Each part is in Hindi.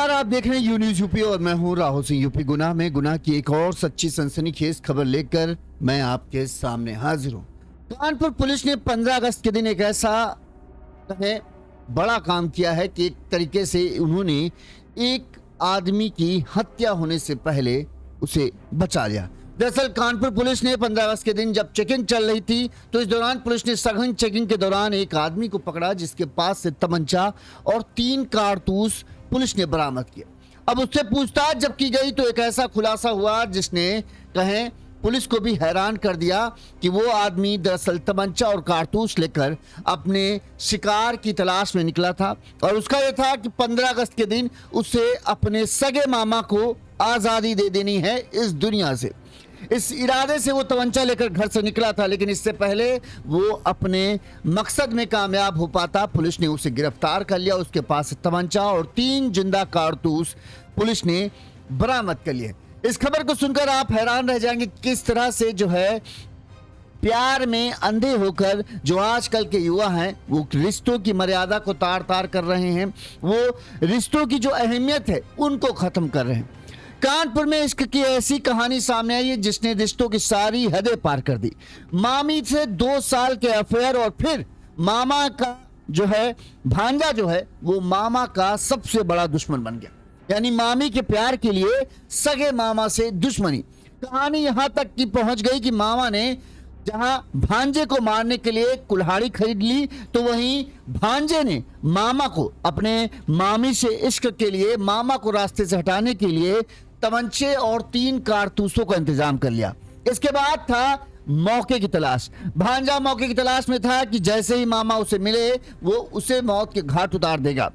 नमस्कार, आप देख रहे हैं यू न्यूज यूपी और मैं हूं राहुल सिंह। यूपी गुनाह में गुनाह की एक और सच्ची सनसनीखेज खबर लेकर मैं आपके सामने हाजिर हूं। कानपुर पुलिस ने 15 अगस्त के दिन एक ऐसा बड़ा काम किया है कि एक तरीके से उन्होंने एक आदमी की हत्या होने से पहले उसे बचा लिया। दरअसल कानपुर पुलिस ने 15 अगस्त के दिन जब चेकिंग चल रही थी तो इस दौरान पुलिस ने सघन चेकिंग के दौरान एक आदमी को पकड़ा जिसके पास से तमंचा और 3 कारतूस पुलिस ने बरामद किए। अब उससे पूछताछ जब की गई तो एक ऐसा खुलासा हुआ जिसने कहें पुलिस को भी हैरान कर दिया कि वो आदमी दरअसल तमंचा और कारतूस लेकर अपने शिकार की तलाश में निकला था और उसका यह था कि 15 अगस्त के दिन उसे अपने सगे मामा को आज़ादी दे देनी है इस दुनिया से। इस इरादे से वो तमंचा लेकर घर से निकला था, लेकिन इससे पहले वो अपने मकसद में कामयाब हो पाता पुलिस ने उसे गिरफ्तार कर लिया। उसके पास तमंचा और 3 जिंदा कारतूस पुलिस ने बरामद कर लिए। इस खबर को सुनकर आप हैरान रह जाएंगे किस तरह से जो है प्यार में अंधे होकर जो आजकल के युवा हैं वो रिश्तों की मर्यादा को तार तार कर रहे हैं, वो रिश्तों की जो अहमियत है उनको खत्म कर रहे हैं। कानपुर में इश्क की ऐसी कहानी सामने आई है जिसने रिश्तों की सारी हदें पार कर दी। मामी से 2 साल के अफेयर और फिर मामा का जो है भांजा जो है वो मामा का सबसे बड़ा दुश्मन बन गया, यानी मामी के प्यार के लिए सगे मामा से दुश्मनी। कहानी यहां तक की पहुंच गई कि मामा ने जहां भांजे को मारने के लिए कुल्हाड़ी खरीद ली तो वहीं भांजे ने मामा को अपने मामी से इश्क के लिए मामा को रास्ते से हटाने के लिए तमंचे और 3 कारतूसों का इंतजाम कर लिया। इसके बाद था मौके की तलाश। भांजा मौके की तलाश में था कि जैसे ही मामा उसे मिले वो उसे मौत के घाट उतार देगा।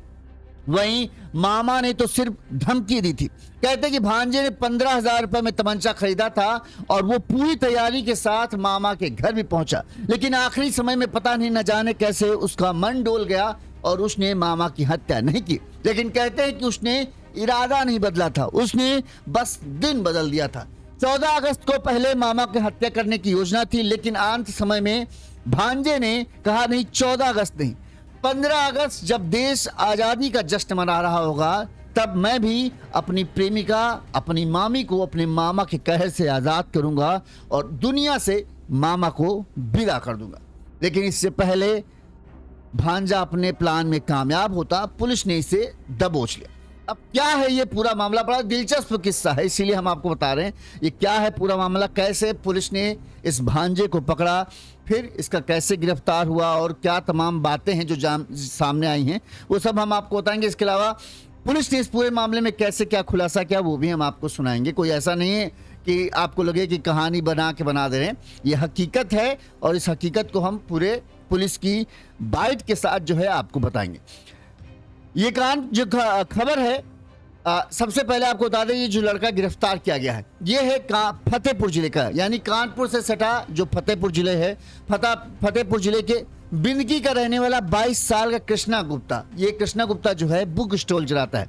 वहीं मामा ने तो सिर्फ धमकी दी थी। कहते कि भांजे ने 15,000 रुपए में तमंचा खरीदा था और वो पूरी तैयारी के साथ मामा के घर भी पहुंचा, लेकिन आखिरी समय में पता नहीं न जाने कैसे उसका मन डोल गया और उसने मामा की हत्या नहीं की। लेकिन कहते हैं कि उसने इरादा नहीं बदला था, उसने बस दिन बदल दिया था। 14 अगस्त को पहले मामा की हत्या करने की योजना थी, लेकिन अंत समय में भांजे ने कहा नहीं, 14 अगस्त नहीं, 15 अगस्त जब देश आजादी का जश्न मना रहा होगा तब मैं भी अपनी प्रेमिका अपनी मामी को अपने मामा के कहर से आजाद करूंगा और दुनिया से मामा को विदा कर दूंगा। लेकिन इससे पहले भांजा अपने प्लान में कामयाब होता, पुलिस ने इसे दबोच लिया। अब क्या है ये पूरा मामला? बड़ा दिलचस्प किस्सा है, इसीलिए हम आपको बता रहे हैं ये क्या है पूरा मामला, कैसे पुलिस ने इस भांजे को पकड़ा, फिर इसका कैसे गिरफ्तार हुआ और क्या तमाम बातें हैं जो सामने आई हैं वो सब हम आपको बताएंगे। इसके अलावा पुलिस ने इस पूरे मामले में कैसे क्या खुलासा किया वो भी हम आपको सुनाएंगे। कोई ऐसा नहीं है कि आपको लगे कि कहानी बना के बना दे रहे हैं, ये हकीकत है और इस हकीकत को हम पूरे पुलिस की बाइट के साथ जो है आपको बताएंगे। ये जो खबर है सबसे पहले आपको बता दें, ये जो लड़का गिरफ्तार किया गया है ये है फतेहपुर जिले का, यानी कानपुर से सटा जो फतेहपुर जिले है, फतेहपुर जिले के बिंदकी का रहने वाला 22 साल का कृष्णा गुप्ता। ये कृष्णा गुप्ता जो है बुक स्टॉल चलाता है।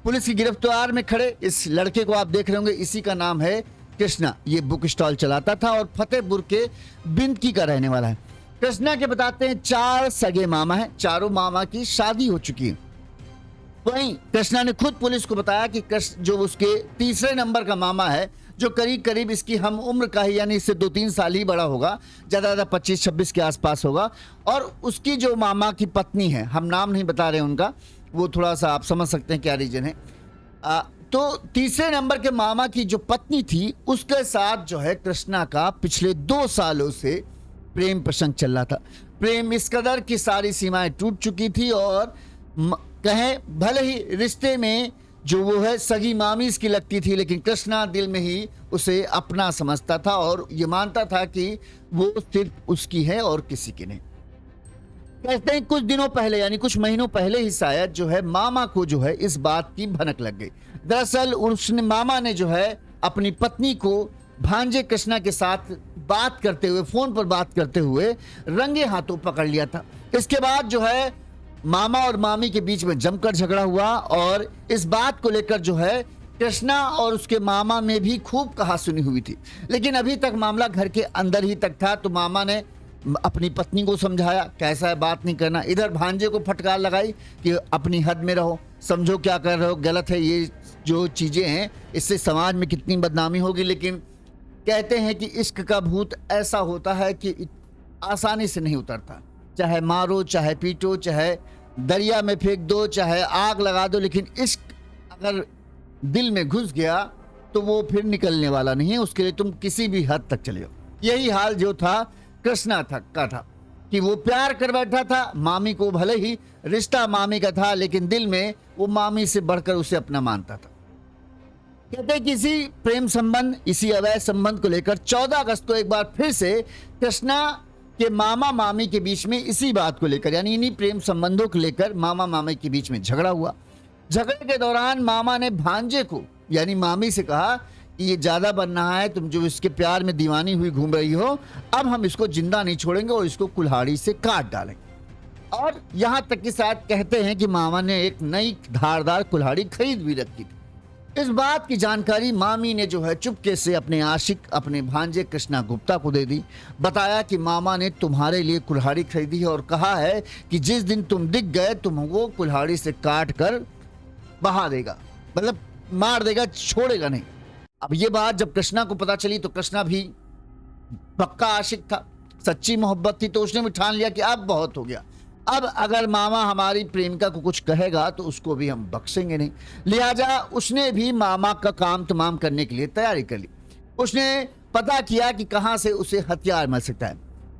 पुलिस की गिरफ्तार में खड़े इस लड़के को आप देख रहे होंगे, इसी का नाम है कृष्णा। ये बुक स्टॉल चलाता था और फतेहपुर के बिंदकी का रहने वाला है। कृष्णा के बताते हैं 4 सगे मामा है, चारों मामा की शादी हो चुकी है। वहीं कृष्णा ने खुद पुलिस को बताया कि जो उसके तीसरे नंबर का मामा है जो करीब करीब इसकी हम उम्र का ही, यानी इससे 2-3 साल ही बड़ा होगा, ज़्यादा 25-26 के आसपास होगा, और उसकी जो मामा की पत्नी है, हम नाम नहीं बता रहे उनका, वो थोड़ा सा आप समझ सकते हैं क्या रीजन है। तो तीसरे नंबर के मामा की जो पत्नी थी उसके साथ जो है कृष्णा का पिछले 2 सालों से प्रेम प्रसंग चल रहा था। प्रेम इस कदर की सारी सीमाएं टूट चुकी थी और कहें भले ही रिश्ते में जो वो है सगी मामी इसकी लगती थी, लेकिन कृष्णा दिल में ही उसे अपना समझता था और ये मानता था कि वो सिर्फ उसकी है और किसी की नहीं। कहते हैं कुछ दिनों पहले, यानी कुछ महीनों पहले ही शायद जो है मामा को जो है इस बात की भनक लग गई। दरअसल उसने मामा ने जो है अपनी पत्नी को भांजे कृष्णा के साथ बात करते हुए, फोन पर बात करते हुए रंगे हाथों पकड़ लिया था। इसके बाद जो है मामा और मामी के बीच में जमकर झगड़ा हुआ और इस बात को लेकर जो है कृष्णा और उसके मामा में भी खूब कहासुनी हुई थी, लेकिन अभी तक मामला घर के अंदर ही तक था। तो मामा ने अपनी पत्नी को समझाया कैसा है बात नहीं करना, इधर भांजे को फटकार लगाई कि अपनी हद में रहो, समझो क्या कर रहे हो, गलत है, ये जो चीज़ें हैं इससे समाज में कितनी बदनामी होगी। लेकिन कहते हैं कि इश्क का भूत ऐसा होता है कि आसानी से नहीं उतरता, चाहे मारो, चाहे पीटो, चाहे दरिया में फेंक दो, चाहे आग लगा दो, लेकिन इश्क अगर दिल में घुस गया तो वो फिर निकलने वाला नहीं है, उसके लिए तुम किसी भी हद तक चले हो। यही हाल जो था कृष्णा का था कि वो प्यार कर बैठा था मामी को, भले ही रिश्ता मामी का था लेकिन दिल में वो मामी से बढ़कर उसे अपना मानता था। कहते हैं कि इसी प्रेम संबंध, इसी अवैध संबंध को लेकर 14 अगस्त को एक बार फिर से कृष्णा के मामा मामी के बीच में इसी बात को लेकर, यानी इन्हीं प्रेम संबंधों को लेकर मामा मामी के बीच में झगड़ा हुआ। झगड़े के दौरान मामा ने भांजे को यानी मामी से कहा कि ये ज्यादा बन रहा है, तुम जो इसके प्यार में दीवानी हुई घूम रही हो, अब हम इसको जिंदा नहीं छोड़ेंगे और इसको कुल्हाड़ी से काट डालेंगे। और यहां तक कि शायद कहते हैं कि मामा ने एक नई धारदार कुल्हाड़ी खरीद भी रखी थी। इस बात की जानकारी मामी ने जो है चुपके से अपने आशिक, अपने भांजे कृष्णा गुप्ता को दे दी। बताया कि मामा ने तुम्हारे लिए कुल्हाड़ी खरीदी है और कहा है कि जिस दिन तुम दिख गए तुमको कुल्हाड़ी से काट कर बहा देगा, मतलब मार देगा, छोड़ेगा नहीं। अब ये बात जब कृष्णा को पता चली तो कृष्णा भी पक्का आशिक था, सच्ची मोहब्बत थी, तो उसने भी ठान लिया कि अब बहुत हो गया, अब अगर मामा हमारी प्रेमिका को कुछ कहेगा तो उसको भी हम बख्शेंगे नहीं। लिहाजा उसने भी मामा का काम तमाम करने के लिए तैयारी कर ली। उसने पता किया कि कहां से उसे हथियार मिल सकता है।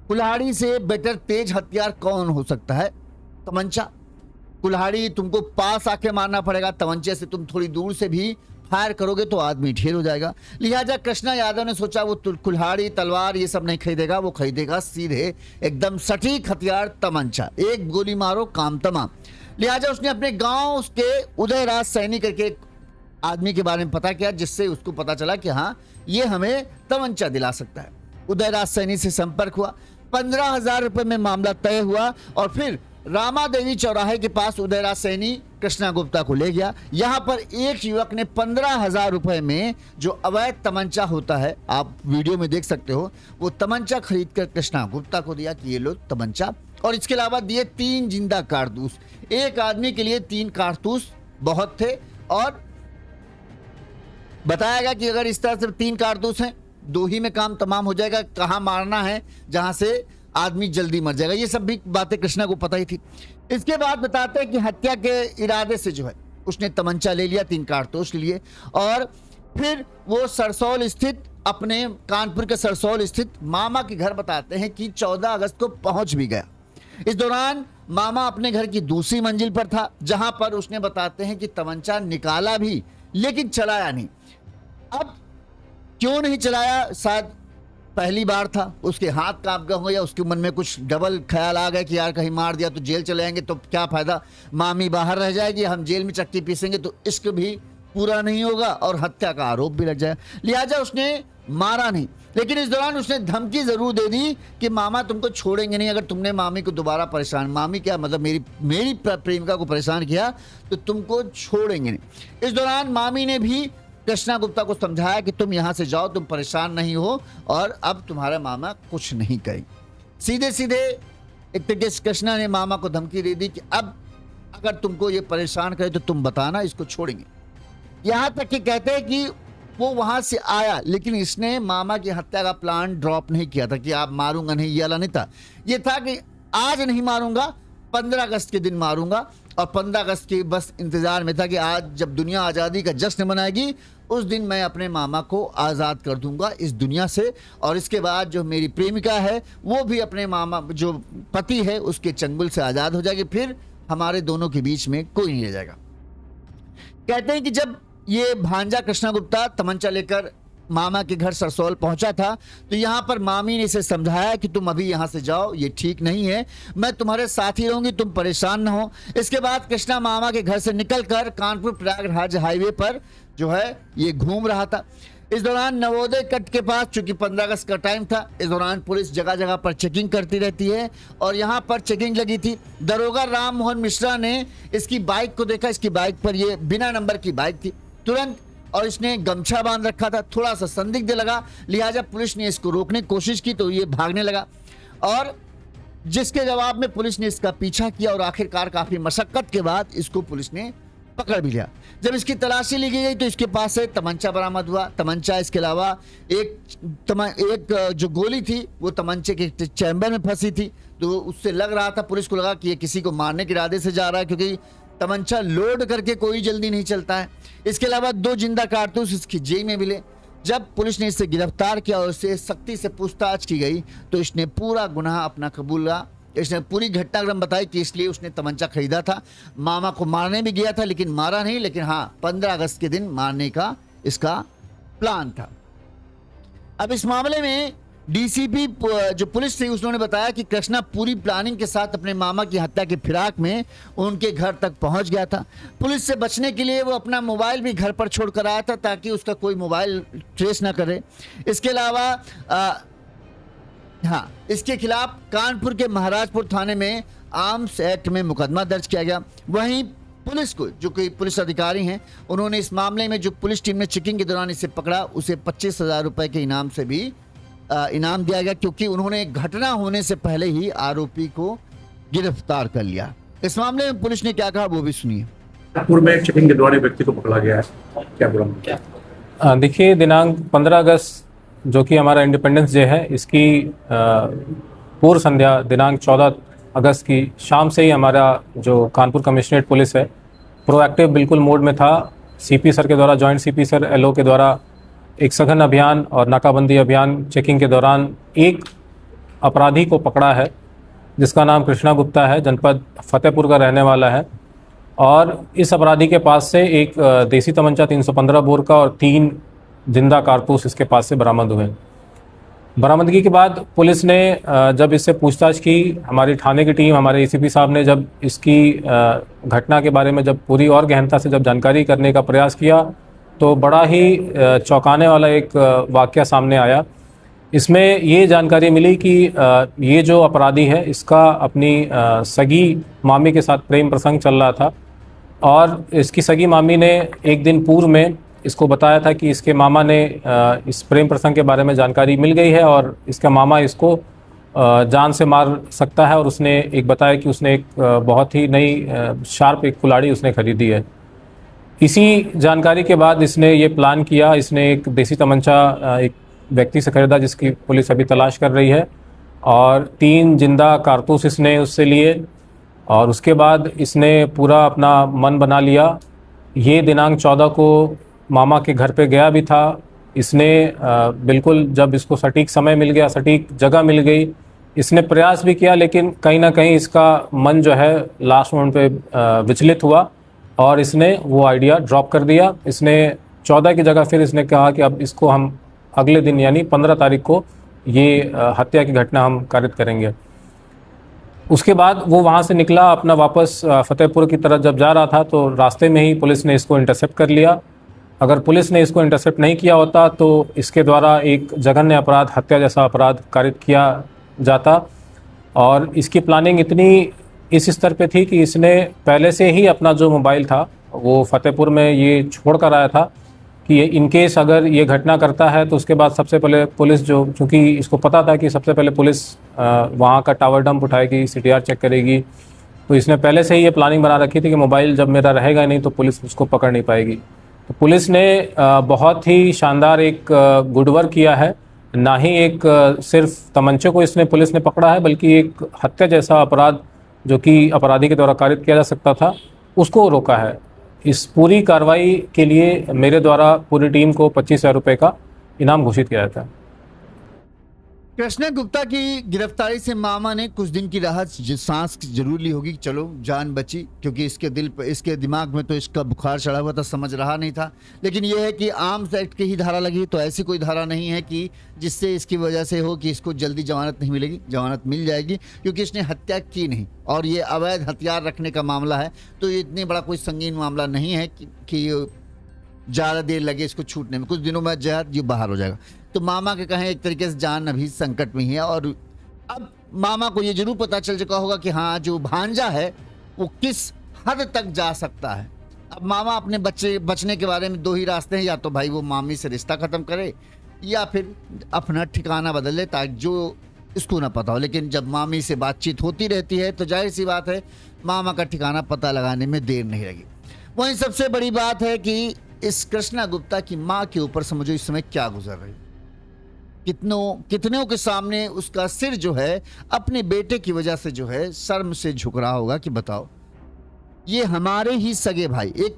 कुल्हाड़ी से बेटर तेज हथियार कौन हो सकता है? तमंचा। कुल्हाड़ी तुमको पास आके मारना पड़ेगा, तमंचे से तुम थोड़ी दूर से भी फायर करोगे तो आदमी ढेर हो जाएगा। लिहाजा कृष्णा यादव ने सोचा वो कुल्हाड़ी, तलवार ये सब नहीं खरीदेगा, वो खरीदेगा सीधे एकदम सटीक हथियार, तमंचा। एक गोली मारो काम तमाम। लिहाजा उसने अपने गांव के उदयराज सैनी करके एक आदमी के बारे में पता किया, जिससे उसको पता चला कि हाँ ये हमें तमंचा दिला सकता है। उदयराज सैनी से संपर्क हुआ, 15,000 रुपए में मामला तय हुआ और फिर रामा देवी चौराहे के पास उदयराज सैनी कृष्णा गुप्ता को ले गया। यहां पर एक युवक ने 15,000 रुपए में जो अवैध तमंचा होता है, आप वीडियो में देख सकते हो, वो तमंचा खरीद कर कृष्णा गुप्ता को दिया कि ये लो तमंचा, और इसके अलावा दिए 3 जिंदा कारतूस। एक आदमी के लिए 3 कारतूस बहुत थे और बताया गया कि अगर इस तरह से 3 कारतूस हैं, 2 ही में काम तमाम हो जाएगा, कहां मारना है जहां से आदमी जल्दी मर जाएगा, ये सब भी बातें कृष्णा को पता ही थी। इसके बाद बताते हैं कि हत्या के इरादे से जो है उसने तमंचा ले लिया, 3 कारतूस लिए, और फिर वो सरसौल स्थित, अपने कानपुर के सरसौल स्थित मामा के घर बताते हैं कि 14 अगस्त को पहुंच भी गया। इस दौरान मामा अपने घर की दूसरी मंजिल पर था, जहां पर उसने बताते हैं कि तमंचा निकाला भी लेकिन चलाया नहीं। अब क्यों नहीं चलाया? शायद पहली बार था, उसके हाथ कांप गए हो या उसके मन में कुछ डबल ख्याल आ गया कि यार कहीं मार दिया तो जेल चले जाएंगे तो क्या फायदा, मामी बाहर रह जाएगी, हम जेल में चक्की पीसेंगे तो इश्क भी पूरा नहीं होगा और हत्या का आरोप भी लग जाएगा। लिहाजा उसने मारा नहीं, लेकिन इस दौरान उसने धमकी जरूर दे दी कि मामा तुमको छोड़ेंगे नहीं, अगर तुमने मामी को दोबारा परेशान, मामी क्या मतलब मेरी प्रेमिका को परेशान किया तो तुमको छोड़ेंगे नहीं। इस दौरान मामी ने भी कृष्णा गुप्ता को समझाया कि तुम यहां से जाओ, तुम परेशान नहीं हो और अब तुम्हारा मामा कुछ नहीं करेंगे। सीधे सीधे एक तरीके से कृष्णा ने मामा को धमकी दे दी कि अब अगर तुमको ये परेशान करे तो तुम बताना, इसको छोड़ेंगे। यहां तक कि कहते हैं कि वो वहां से आया लेकिन इसने मामा की हत्या का प्लान ड्रॉप नहीं किया था कि आप मारूंगा नहीं, ये वाला नहीं था। ये था कि आज नहीं मारूंगा, 15 अगस्त के दिन मारूंगा, और 15 अगस्त के बस इंतजार में था कि आज जब दुनिया आज़ादी का जश्न मनाएगी उस दिन मैं अपने मामा को आज़ाद कर दूंगा इस दुनिया से, और इसके बाद जो मेरी प्रेमिका है वो भी अपने मामा जो पति है उसके चंगुल से आज़ाद हो जाएगी, फिर हमारे दोनों के बीच में कोई नहीं रह जाएगा। कहते हैं कि जब ये भांजा कृष्णा गुप्ता तमंचा लेकर मामा के घर सरसौल पहुंचा था तो यहां पर मामी ने इसे समझाया कि तुम अभी यहां से जाओ, ये ठीक नहीं है, मैं तुम्हारे साथ ही रहूंगी, तुम परेशान न हो। इसके बाद कृष्णा मामा के घर से निकलकर कानपुर प्रयागराज हाईवे पर जो है ये घूम रहा था। इस दौरान नवोदय कट के पास, चूंकि 15 अगस्त का टाइम था, इस दौरान पुलिस जगह जगह पर चेकिंग करती रहती है और यहाँ पर चेकिंग लगी थी। दरोगा राम मोहन मिश्रा ने इसकी बाइक को देखा, इसकी बाइक पर ये बिना नंबर की बाइक थी तुरंत, और इसने गमछा बांध रखा था, थोड़ा सा संदिग्ध लगा, लिहाजा पुलिस ने इसको रोकने की कोशिश की तो ये भागने लगा। और जिसके जवाब में पुलिस ने इसका पीछा किया और आखिरकार काफी मशक्कत के बाद इसको पुलिस ने पकड़ भी लिया। जब इसकी तलाशी ली गई तो इसके पास से तमंचा बरामद हुआ। तमंचा, इसके अलावा एक जो गोली थी वो तमंचे के चैम्बर में फंसी थी, तो उससे लग रहा था, पुलिस को लगा कि ये किसी को मारने के इरादे से जा रहा है, क्योंकि तमंचा लोड करके कोई जल्दी नहीं चलता है। इसके अलावा 2 जिंदा कारतूस इसकी जेब में मिले। जब पुलिस ने इसे गिरफ्तार किया और इससे सख्ती से पूछताछ की गई तो इसने पूरा गुनाह अपना कबूला। इसने पूरी घटनाक्रम बताई कि इसलिए उसने तमंचा खरीदा था, मामा को मारने भी गया था लेकिन मारा नहीं, लेकिन हाँ 15 अगस्त के दिन मारने का इसका प्लान था। अब इस मामले में डीसीपी जो पुलिस थी उसने बताया कि कृष्णा पूरी प्लानिंग के साथ अपने मामा की हत्या की फिराक में उनके घर तक पहुंच गया था। पुलिस से बचने के लिए वो अपना मोबाइल भी घर पर छोड़कर आया था ताकि उसका कोई मोबाइल ट्रेस ना करे। इसके अलावा इसके खिलाफ कानपुर के महाराजपुर थाने में आर्म्स एक्ट में मुकदमा दर्ज किया गया। वहीं पुलिस को, जो कोई पुलिस अधिकारी हैं, उन्होंने इस मामले में जो पुलिस टीम ने चेकिंग के दौरान इसे पकड़ा उसे 25,000 रुपए के इनाम से भी इनाम दिया गया, क्योंकि उन्होंने घटना होने से पहले ही आरोपी को गिरफ्तार कर लिया। इस मामले में पुलिस ने क्या कहा वो भी सुनिए। कानपुर में चेकिंग के दौरान एक व्यक्ति को पकड़ा गया है, क्या बोला? देखिए, दिनांक 15 अगस्त जो कि हमारा इंडिपेंडेंस डे है, इसकी पूर्व संध्या दिनांक 14 अगस्त की शाम से ही हमारा जो कानपुर कमिश्नरेट पुलिस है प्रोएक्टिव बिल्कुल मोड में था। सीपी सर के द्वारा, जॉइंट सीपी सर एलओ के द्वारा एक सघन अभियान और नाकाबंदी अभियान चेकिंग के दौरान एक अपराधी को पकड़ा है जिसका नाम कृष्णा गुप्ता है, जनपद फतेहपुर का रहने वाला है। और इस अपराधी के पास से एक देसी तमंचा 315 बोर का और 3 जिंदा कारतूस इसके पास से बरामद हुए। बरामदगी के बाद पुलिस ने जब इससे पूछताछ की, हमारी थाने की टीम, हमारे एसीपी साहब ने जब इसकी घटना के बारे में जब पूरी और गहनता से जब जानकारी करने का प्रयास किया तो बड़ा ही चौंकाने वाला एक वाकया सामने आया। इसमें ये जानकारी मिली कि ये जो अपराधी है इसका अपनी सगी मामी के साथ प्रेम प्रसंग चल रहा था और इसकी सगी मामी ने एक दिन पूर्व में इसको बताया था कि इसके मामा ने इस प्रेम प्रसंग के बारे में जानकारी मिल गई है और इसका मामा इसको जान से मार सकता है। और उसने एक बताया कि उसने एक बहुत ही नई शार्प एक कुल्हाड़ी उसने खरीदी है। इसी जानकारी के बाद इसने ये प्लान किया। इसने एक देसी तमंचा एक व्यक्ति से खरीदा जिसकी पुलिस अभी तलाश कर रही है और 3 जिंदा कारतूस इसने उससे लिए और उसके बाद इसने पूरा अपना मन बना लिया। ये दिनांक 14 को मामा के घर पे गया भी था। इसने बिल्कुल जब इसको सटीक समय मिल गया, सटीक जगह मिल गई, इसने प्रयास भी किया लेकिन कहीं ना कहीं इसका मन जो है लास्ट मोमेंट पे विचलित हुआ और इसने वो आइडिया ड्रॉप कर दिया। इसने 14 की जगह फिर इसने कहा कि अब इसको हम अगले दिन यानी 15 तारीख को ये हत्या की घटना हम कारित करेंगे। उसके बाद वो वहाँ से निकला अपना वापस फतेहपुर की तरफ जब जा रहा था तो रास्ते में ही पुलिस ने इसको इंटरसेप्ट कर लिया। अगर पुलिस ने इसको इंटरसेप्ट नहीं किया होता तो इसके द्वारा एक जघन्य अपराध, हत्या जैसा अपराध कारित किया जाता। और इसकी प्लानिंग इतनी इस स्तर पे थी कि इसने पहले से ही अपना जो मोबाइल था वो फतेहपुर में ये छोड़ कर आया था कि इन केस अगर ये घटना करता है तो उसके बाद सबसे पहले पुलिस जो, चूँकि इसको पता था कि सबसे पहले पुलिस वहाँ का टावर डंप उठाएगी, CTR चेक करेगी, तो इसने पहले से ही ये प्लानिंग बना रखी थी कि मोबाइल जब मेरा रहेगा नहीं तो पुलिस उसको पकड़ नहीं पाएगी। तो पुलिस ने बहुत ही शानदार एक गुड वर्क किया है। ना ही एक सिर्फ तमंचे को इसने पुलिस ने पकड़ा है बल्कि एक हत्या जैसा अपराध जो कि अपराधी के द्वारा कारित किया जा सकता था उसको रोका है। इस पूरी कार्रवाई के लिए मेरे द्वारा पूरी टीम को 25,000 रुपये का इनाम घोषित किया जाता है। कृष्णा गुप्ता की गिरफ्तारी से मामा ने कुछ दिन की राहत सांस जरूर ली होगी, चलो जान बची, क्योंकि इसके दिल पर, इसके दिमाग में तो इसका बुखार चढ़ा हुआ था, समझ रहा नहीं था। लेकिन यह है कि आर्म्स एक्ट की ही धारा लगी, तो ऐसी कोई धारा नहीं है कि जिससे इसकी वजह से हो कि इसको जल्दी जमानत नहीं मिलेगी। जमानत मिल जाएगी क्योंकि इसने हत्या की नहीं और ये अवैध हथियार रखने का मामला है, तो ये इतनी बड़ा कोई संगीन मामला नहीं है कि ज़्यादा देर लगे इसको छूटने में। कुछ दिनों में जहर ये बाहर हो जाएगा। तो मामा के कहें एक तरीके से जान अभी संकट में ही है और अब मामा को ये जरूर पता चल चुका होगा कि हाँ जो भांजा है वो किस हद तक जा सकता है। अब मामा अपने बचने के बारे में 2 ही रास्ते हैं, या तो भाई वो मामी से रिश्ता ख़त्म करे या फिर अपना ठिकाना बदल ले ताकि जो इसको ना पता हो, लेकिन जब मामी से बातचीत होती रहती है तो जाहिर सी बात है मामा का ठिकाना पता लगाने में देर नहीं लगी। वहीं सबसे बड़ी बात है कि इस कृष्णा गुप्ता की मां के ऊपर समझो इस समय क्या गुजर रही, कितनों के सामने उसका सिर जो है अपने बेटे की वजह से जो है शर्म से झुक रहा होगा कि बताओ, ये हमारे ही सगे भाई, एक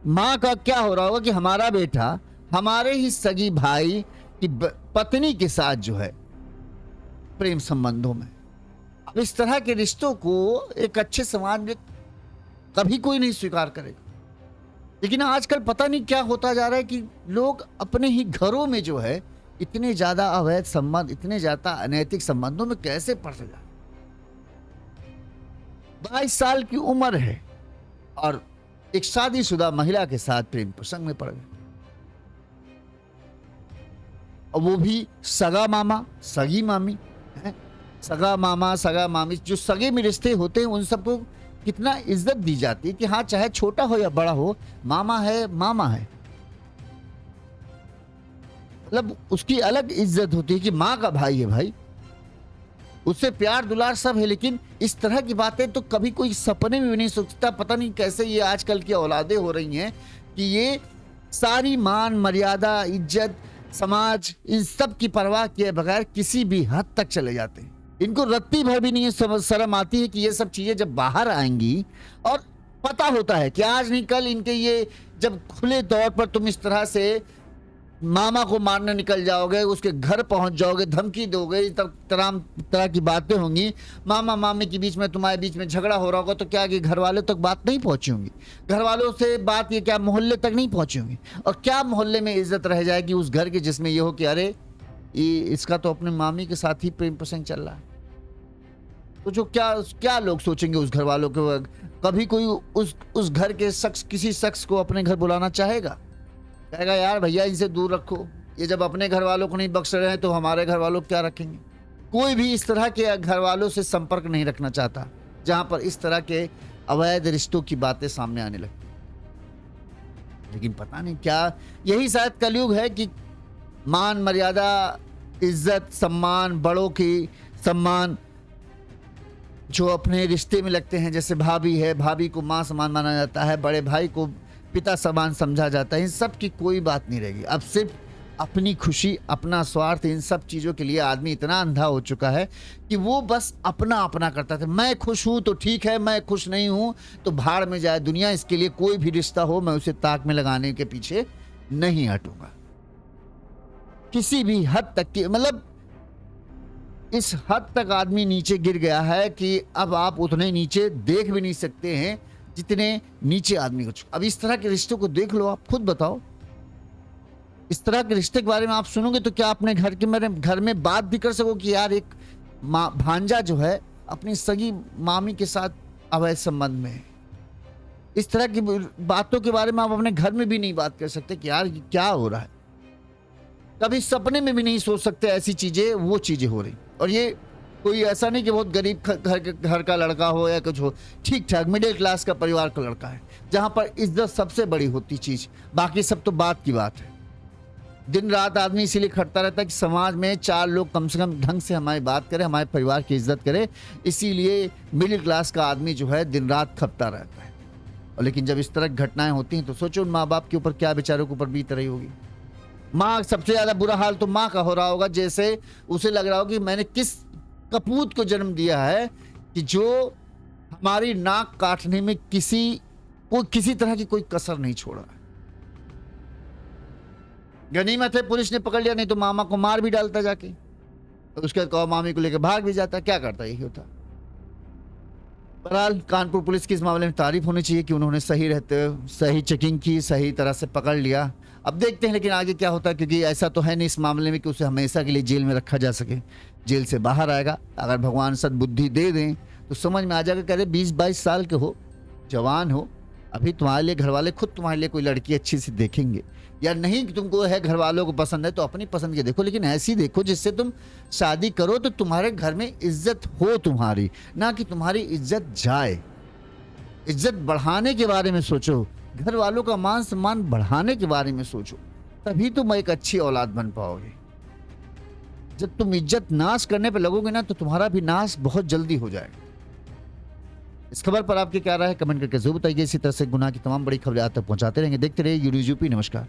मां का क्या हो रहा होगा कि हमारा बेटा हमारे ही सगी भाई की पत्नी के साथ जो है प्रेम संबंधों में। अब इस तरह के रिश्तों को एक अच्छे समाज में कभी कोई नहीं स्वीकार करेगा, लेकिन आजकल पता नहीं क्या होता जा रहा है कि लोग अपने ही घरों में जो है इतने ज्यादा अवैध संबंध, इतने ज्यादा अनैतिक संबंधों में कैसे पड़ते जा रहे। 22 साल की उम्र है और एक शादीशुदा महिला के साथ प्रेम प्रसंग में पड़ गए, और वो भी सगा मामा सगी मामी है। सगा मामा सगा मामी, जो सगे में रिश्ते होते हैं उन सबको कितना इज्जत दी जाती है कि हाँ चाहे छोटा हो या बड़ा हो, मामा है मामा है, मतलब उसकी अलग इज्जत होती है कि माँ का भाई है भाई, उससे प्यार दुलार सब है। लेकिन इस तरह की बातें तो कभी कोई सपने में भी नहीं सोचता। पता नहीं कैसे ये आजकल की औलादें हो रही हैं कि ये सारी मान मर्यादा इज्जत समाज इन सब की परवाह किए बगैर किसी भी हद तक चले जाते हैं। इनको रत्ती भर भी नहीं शर्म आती है कि ये सब चीजें जब बाहर आएंगी, और पता होता है कि आज नहीं कल इनके ये जब खुले तौर पर तुम इस तरह से मामा को मारने निकल जाओगे, उसके घर पहुंच जाओगे, धमकी दोगे, तरह की बातें होंगी, मामा मामी के बीच में तुम्हारे बीच में झगड़ा हो रहा होगा, तो क्या कि घर वालों तक बात नहीं पहुंची होंगी, घर वालों से बात ये क्या मोहल्ले तक नहीं पहुंची होंगी, और क्या मोहल्ले में इज्जत रह जाएगी उस घर की जिसमें ये हो कि अरे ये इसका तो अपने मामी के साथ ही प्रेम प्रसंग चल रहा है। तो जो क्या लोग सोचेंगे उस घर वालों के। कभी कोई उस घर के शख्स किसी शख्स को अपने घर बुलाना चाहेगा? कहेगा यार भैया इनसे दूर रखो, ये जब अपने घर वालों को नहीं बख्श रहे हैं तो हमारे घर वालों को क्या रखेंगे। कोई भी इस तरह के घर वालों से संपर्क नहीं रखना चाहता जहां पर इस तरह के अवैध रिश्तों की बातें सामने आने लगती। लेकिन पता नहीं क्या, यही शायद कलयुग है कि मान मर्यादा इज्जत सम्मान, बड़ों की सम्मान जो अपने रिश्ते में लगते हैं, जैसे भाभी है, भाभी को माँ समान माना जाता है, बड़े भाई को पिता समान समझा जाता है, इन सब की कोई बात नहीं रहेगी। अब सिर्फ अपनी खुशी अपना स्वार्थ, इन सब चीज़ों के लिए आदमी इतना अंधा हो चुका है कि वो बस अपना अपना करता था। मैं खुश हूँ तो ठीक है, मैं खुश नहीं हूँ तो भाड़ में जाए दुनिया, इसके लिए कोई भी रिश्ता हो मैं उसे ताक में लगाने के पीछे नहीं हटूंगा किसी भी हद तक की। मतलब इस हद तक आदमी नीचे गिर गया है कि अब आप उतने नीचे देख भी नहीं सकते हैं जितने नीचे आदमी को। अब इस तरह के रिश्तों को देख लो, आप खुद बताओ, इस तरह के रिश्ते के बारे में आप सुनोगे तो क्या अपने घर में बात भी कर सको कि यार एक भांजा जो है अपनी सगी मामी के साथ अवैध संबंध में है। इस तरह की बातों के बारे में आप अपने घर में भी नहीं बात कर सकते कि यार क्या हो रहा है। कभी सपने में भी नहीं सोच सकते ऐसी चीजें, वो चीजें हो रही। और ये कोई ऐसा नहीं कि बहुत गरीब घर का लड़का हो या कुछ हो, ठीक ठाक मिडिल क्लास का परिवार का लड़का है, जहां पर इज्जत सबसे बड़ी होती चीज, बाकी सब तो बात की बात है। दिन रात आदमी इसीलिए खटता रहता है कि समाज में 4 लोग कम से कम ढंग से हमारी बात करें, हमारे परिवार की इज्जत करें। इसीलिए मिडिल क्लास का आदमी जो है दिन रात खपता रहता है। और लेकिन जब इस तरह की घटनाएं होती हैं तो सोचो उन माँ बाप के ऊपर क्या बेचारों के ऊपर बीत रही होगी। माँ, सबसे ज्यादा बुरा हाल तो माँ का हो रहा होगा, जैसे उसे लग रहा हो कि मैंने किस कपूत को जन्म दिया है कि जो हमारी नाक काटने में किसी तरह की कोई कसर नहीं छोड़ा। गनीमत है पुलिस ने पकड़ लिया, नहीं तो मामा को मार भी डालता जाके, तो उसके बाद मामी को लेकर भाग भी जाता। क्या करता, यही होता। बहरहाल कानपुर पुलिस की इस मामले में तारीफ होनी चाहिए कि उन्होंने सही रहते हुए सही चेकिंग की, सही तरह से पकड़ लिया। अब देखते हैं लेकिन आगे क्या होता है, क्योंकि ऐसा तो है नहीं इस मामले में कि उसे हमेशा के लिए जेल में रखा जा सके। जेल से बाहर आएगा, अगर भगवान सद्बुद्धि दे दें तो समझ में आ जाएगा। कह रहे 20-22 साल के हो, जवान हो, अभी तुम्हारे लिए घर वाले खुद तुम्हारे लिए कोई लड़की अच्छी सी देखेंगे, या नहीं कि तुमको है घर वालों को पसंद है तो अपनी पसंद की देखो, लेकिन ऐसी देखो जिससे तुम शादी करो तो तुम्हारे घर में इज्जत हो तुम्हारी, ना कि तुम्हारी इज्जत जाए। इज्जत बढ़ाने के बारे में सोचो, घर वालों का मान सम्मान बढ़ाने के बारे में सोचो, तभी तुम एक अच्छी औलाद बन पाओगे। जब तुम इज्जत नाश करने पे लगोगे ना तो तुम्हारा भी नाश बहुत जल्दी हो जाएगा। इस खबर पर आपकी क्या राय है कमेंट करके जरूर बताइए। इसी तरह से गुनाह की तमाम बड़ी खबरें आप तक पहुंचाते रहेंगे। देखते रहिए यूट्यूब यूपी। नमस्कार।